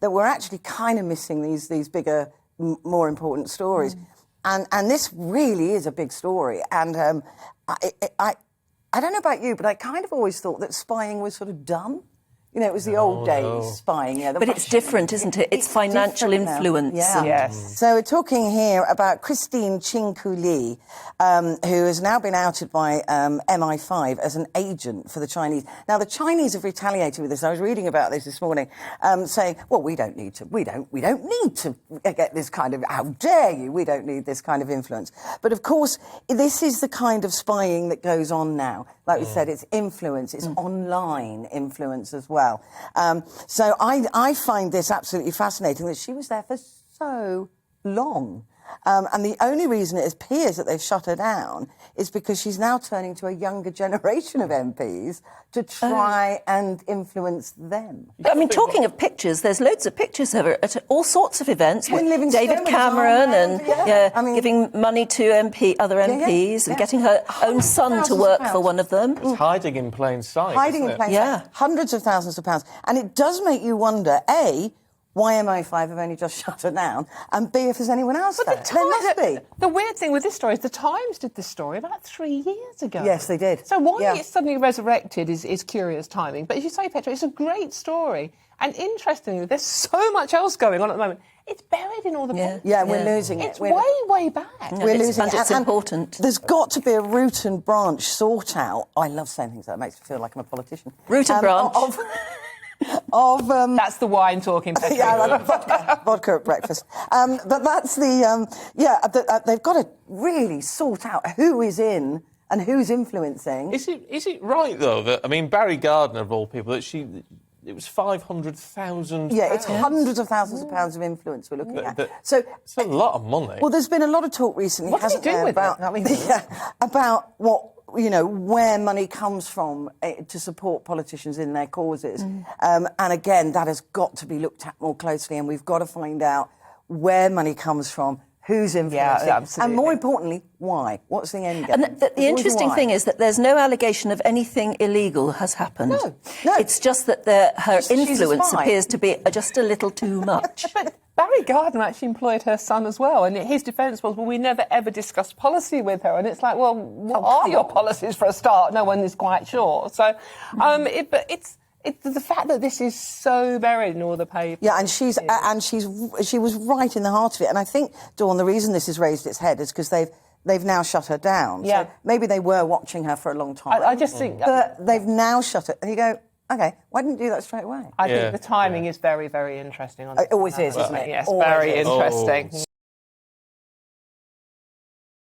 that we're actually kind of missing these bigger, more important stories. And this really is a big story. And I don't know about you, but I kind of always thought that spying was sort of done. You know, it was the old days spying. Yeah, but it's different, isn't it? It's financial influence. Yeah. Yes. So we're talking here about Christine Chinku Li, who has now been outed by MI5 as an agent for the Chinese. Now, the Chinese have retaliated with this. I was reading about this morning, saying, well, we don't need to get this kind of, how dare you, we don't need this kind of influence. But of course, this is the kind of spying that goes on now. Like we said, it's influence, it's online influence as well. So I find this absolutely fascinating that she was there for so long. And the only reason it appears that they've shut her down is because she's now turning to a younger generation of MPs to try and influence them. I mean, talking of pictures, there's loads of pictures of her at all sorts of events with David Cameron and giving money to other MPs and getting her own son to work for one of them. It's hiding in plain sight. Hiding in plain sight. Hundreds of thousands of pounds. And it does make you wonder, A, why MI5 have only just shut her down, and B, if there's anyone else there. There must be. The weird thing with this story is the Times did this story about 3 years ago. Yes, they did. So why it's suddenly resurrected is curious timing. But as you say, Petrie, it's a great story. And interestingly, there's so much else going on at the moment. It's buried in all the papers. Yeah, we're losing it. It's way back. We're losing it. It's important. There's got to be a root and branch sort out. I love saying things like that. It makes me feel like I'm a politician. Root and branch. That's the wine talking. Yeah, like vodka at breakfast. But that's they've got to really sort out who is in and who's influencing. Is it right though that Barry Gardiner of all people that it was £500,000? Yeah, it's hundreds of thousands of pounds of influence we're looking at. So it's a lot of money. Well, there's been a lot of talk recently, hasn't there, about what, where money comes from to support politicians in their causes. And again, that has got to be looked at more closely, and we've got to find out where money comes from, who's influencing, and more importantly, why? What's the end game? And the interesting thing is that there's no allegation of anything illegal has happened. No. It's just that her influence appears to be just a little too much. But Barry Gardiner actually employed her son as well, and his defence was, well, we never ever discussed policy with her. And it's like, well, what are your policies for a start? No one is quite sure. So, it's the fact that this is so buried in all the papers. Yeah, and she was right in the heart of it. And I think, Dawn, the reason this has raised its head is because they've now shut her down. Yeah. So maybe they were watching her for a long time. I just think, but they've now shut it, and you go, OK, why didn't you do that straight away? I think the timing is very, very interesting. On It always is, isn't it? Yes, Always very is. interesting.